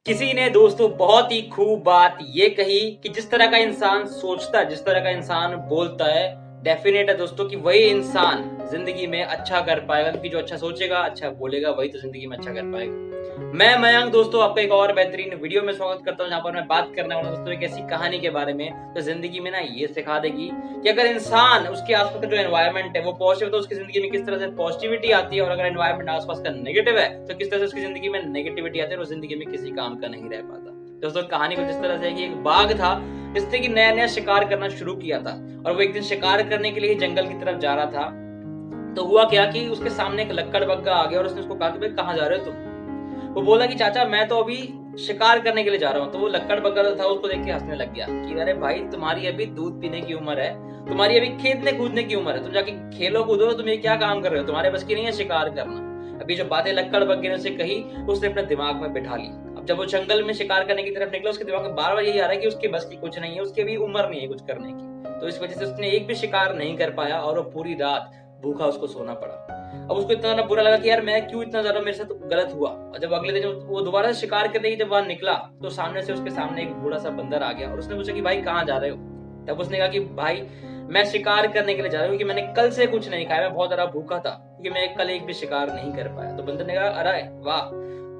किसी ने दोस्तों बहुत ही खूब बात ये कही कि जिस तरह का इंसान सोचता है, जिस तरह का इंसान बोलता है, डेफिनेट है दोस्तों कि वही इंसान जिंदगी में अच्छा कर पाएगा, क्योंकि जो अच्छा सोचेगा, अच्छा बोलेगा, वही तो जिंदगी में अच्छा कर पाएगा। मैं मयंक दोस्तों आपका एक और बेहतरीन वीडियो में स्वागत करता हूं, जहां पर मैं बात करने वाला हूं दोस्तों एक ऐसी कहानी के बारे में जो जिंदगी में ना ये सिखा देगी कि अगर इंसान उसके आसपास का जो एनवायरनमेंट है वो पॉजिटिव, तो उसकी जिंदगी में किस तरह से पॉजिटिविटी आती है, और अगर एनवायरनमेंट आसपास का नेगेटिव है तो किस तरह से उसकी जिंदगी में नेगेटिविटी आती है और वो जिंदगी में किसी काम का नहीं रह पाता। दोस्तों कहानी को जिस तरह से कि एक बाघ था जिसने कि नया नया शिकार करना शुरू किया था, और वो एक दिन शिकार करने के लिए जंगल की तरफ जा रहा था। तो हुआ क्या कि उसके सामने एक लक्कड़बग्गा आ गया और उसने उसको कहा कि भाई कहाँ जा रहे हो तुम। वो बोला कि चाचा मैं तो अभी शिकार करने के लिए जा रहा हूँ। तो वो लक्कड़बग्गा था, उसको देख के हंसने लग गया कि अरे भाई तुम्हारी अभी दूध पीने की उम्र है, तुम्हारी अभी खेलने कूदने की उम्र है, तुम जाके खेलो कूदो, तुम ये क्या काम कर रहे हो, तुम्हारे बस की नहीं है शिकार करना। अभी जो बातें लक्कड़बग्गे ने उसे कही उसने अपने दिमाग में बिठा ली। अब जब वो जंगल में शिकार करने की तरफ निकला, उसके दिमाग में बार बार यही आ रहा है कि उसके बस की कुछ नहीं है, उसकी अभी उम्र नहीं है कुछ करने की। तो इस वजह से उसने एक भी शिकार नहीं कर पाया और वो पूरी रात भूखा उसको सोना पड़ा। अब उसको इतना ज्यादा बुरा लगा कि यार मैं क्यों इतना ज्यादा मेरे साथ गलत हुआ। और जब अगले दिन वो दोबारा शिकार करने की जब वहां निकला तो सामने से उसके सामने एक बूढ़ा सा बंदर आ गया और उसने पूछा कि भाई कहाँ जा रहे हो। तब उसने कहा कि भाई मैं शिकार करने के लिए जा रहा हूँ, क्योंकि मैंने कल से कुछ नहीं खाया, मैं बहुत ज्यादा भूखा था, क्योंकि मैं कल एक भी शिकार नहीं कर पाया। तो बंदर ने कहा अरे वाह,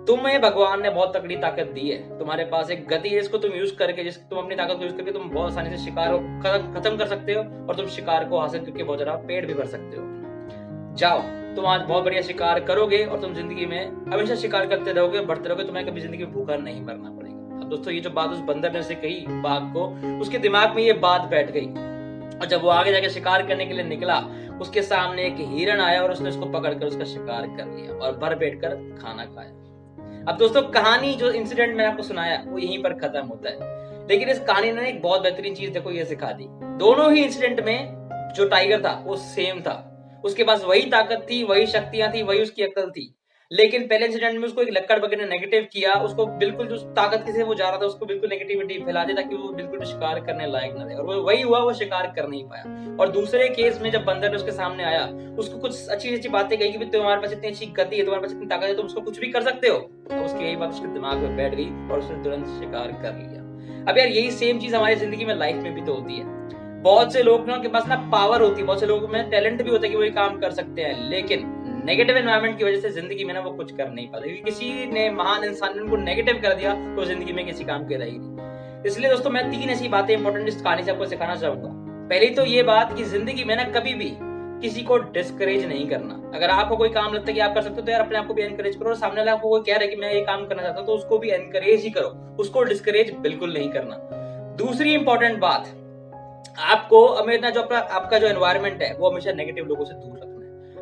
तुम्हें भगवान ने बहुत तगड़ी ताकत दी है, तुम्हारे पास एक गति है जिसको तुम यूज करके, जिसको तुम अपनी ताकत को यूज करके तुम बहुत आसानी से शिकार खत्म कर सकते हो, और तुम शिकार को हासिल करके बहुत ज्यादा पेट भी भर सकते हो। जाओ तुम आज बहुत बढ़िया शिकार करोगे और तुम जिंदगी में हमेशा शिकार करते रहोगे, बढ़ते रहोगे, तुम्हें कभी जिंदगी में भूखा नहीं मरना पड़ेगा। अब दोस्तों ये जो बात उस बंदर ने उसे कही बाघ को, उसके दिमाग में ये बात बैठ गई। और जब वो आगे जाके शिकार करने के लिए निकला, उसके सामने एक हिरण आया और उसने उसको पकड़कर उसका शिकार कर लिया और भर पेट कर खाना खाया। अब दोस्तों कहानी जो इंसिडेंट मैंने आपको सुनाया वो यहीं पर खत्म होता है, लेकिन इस कहानी ने एक बहुत बेहतरीन चीज देखो ये सिखा दी। दोनों ही इंसिडेंट में जो टाइगर था वो सेम था, उसके पास वही ताकत थी, वही शक्तियां थी, वही उसकी अकल थी। लेकिन पहले इंसिडेंट में उसको एक लक्कड़बग्गे ने नेगेटिव किया, उसको बिल्कुल जो ताकत से वो जा रहा था उसको बिल्कुल नेगेटिविटी फैला दी ताकि वो बिल्कुल शिकार करने लायक न रहे, और वो वही हुआ, वो शिकार कर नहीं पाया। और दूसरे केस में जब बंदर ने उसके सामने आया, उसको कुछ अच्छी अच्छी बातें कही कि तुम्हारे पास इतनी अच्छी गति है, तुम्हारे पास इतनी ताकत है, तुम उसको कुछ भी कर सकते हो। तो उसकी यही बात उसके दिमाग में बैठ गई और उसने तुरंत शिकार कर लिया। अब यार यही सेम चीज हमारी जिंदगी में लाइफ में भी तो होती है। बहुत से लोग के पास ना पावर होती है, बहुत से लोगों में टैलेंट भी होता है कि वो ये काम कर सकते हैं, लेकिन नेगेटिव एनवायरनमेंट की वजह से जिंदगी में ना वो कुछ कर नहीं पाते, क्योंकि किसी ने महान इंसान ने उनको नेगेटिव कर दिया तो जिंदगी में किसी काम के रह ही नहीं। इसलिए दोस्तों मैं 3 ऐसी बातें इंपॉर्टेंट इस कहानी से आपको सिखाना चाहूंगा। पहली तो ये बात कि जिंदगी में ना कभी भी किसी को डिस्करेज नहीं करना। अगर आपको कोई काम लगता है कि आप कर सकते हो तो यार अपने आप को भी एनकरेज करो, और सामने वाला आपको कोई कह रहा है कि मैं ये काम करना चाहता हूं तो उसको भी एनकरेज ही करो, उसको डिस्करेज बिल्कुल नहीं करना। दूसरी इंपॉर्टेंट बात, आपको हमेशा जो आपका जो एनवायरनमेंट है वो हमेशा नेगेटिव लोगों से दूर रखना है।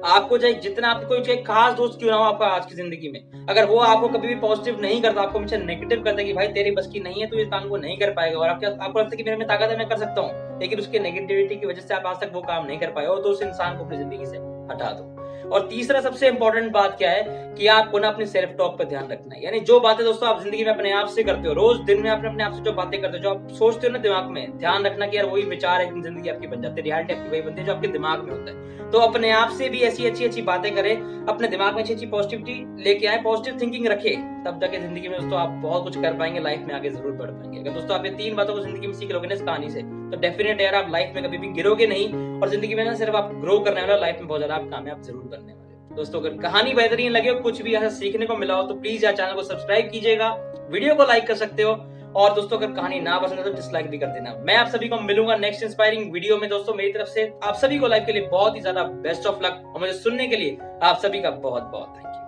आपको चाहे जितना आपको कोई खास दोस्त क्यों ना हो आपका आज की जिंदगी में, अगर वो आपको कभी भी पॉजिटिव नहीं करता, आपको हमेशा नेगेटिव करता है कि भाई तेरी बस की नहीं है, तू इस काम को नहीं कर पाएगा, और आपको लगता है कि मेरे में ताकत है, मैं कर सकता हूँ, लेकिन उसके नेगेटिविटी की वजह से आप आज तक वो काम नहीं कर पाए हो, तो उस इंसान को अपनी जिंदगी से हटा दो। और तीसरा सबसे इंपॉर्टेंट बात क्या है कि आपको ना अपनी सेल्फ टॉक पर ध्यान रखना है। यानी जो बातें दोस्तों आप जिंदगी में अपने आप से करते हो, रोज दिन में अपने आप से जो बातें करते हो, जो आप सोचते हो ना दिमाग में, ध्यान रखना कि यार वही विचार है, जिंदगी आपकी बन जाती है, रियलिटी आपकी वही बनती है जो आपके दिमाग में होता है। तो अपने आप से भी ऐसी अच्छी अच्छी बातें करें, अपने दिमाग में अच्छी अच्छी पॉजिटिविटी लेके आए, पॉजिटिव थिंकिंग रखे, तब जाके जिंदगी में दोस्तों आप बहुत कुछ कर पाएंगे, लाइफ में आगे जरूर बढ़ पाएंगे। अगर दोस्तों आप ये 3 बातों को जिंदगी में सीख लोगे ना इस कहानी से, तो डेफिनेट यार आप लाइफ में कभी भी गिरोगे नहीं, और जिंदगी में ना सिर्फ आप ग्रो करने वाले, लाइफ में बहुत ज्यादा आप कामयाब जरूर बनने वाले। दोस्तों अगर कहानी बेहतरीन लगे हो, कुछ भी ऐसा सीखने को मिला हो, तो प्लीज यार चैनल को सब्सक्राइब कीजिएगा, वीडियो को लाइक कर सकते हो, और दोस्तों अगर कहानी ना पसंद है तो डिसलाइक भी कर देना। मैं आप सभी को मिलूंगा नेक्स्ट इंस्पायरिंग वीडियो में। दोस्तों मेरी तरफ से आप सभी को लाइफ के लिए बहुत ही ज्यादा बेस्ट ऑफ लक, और मुझे सुनने के लिए आप सभी का बहुत बहुत थैंक यू।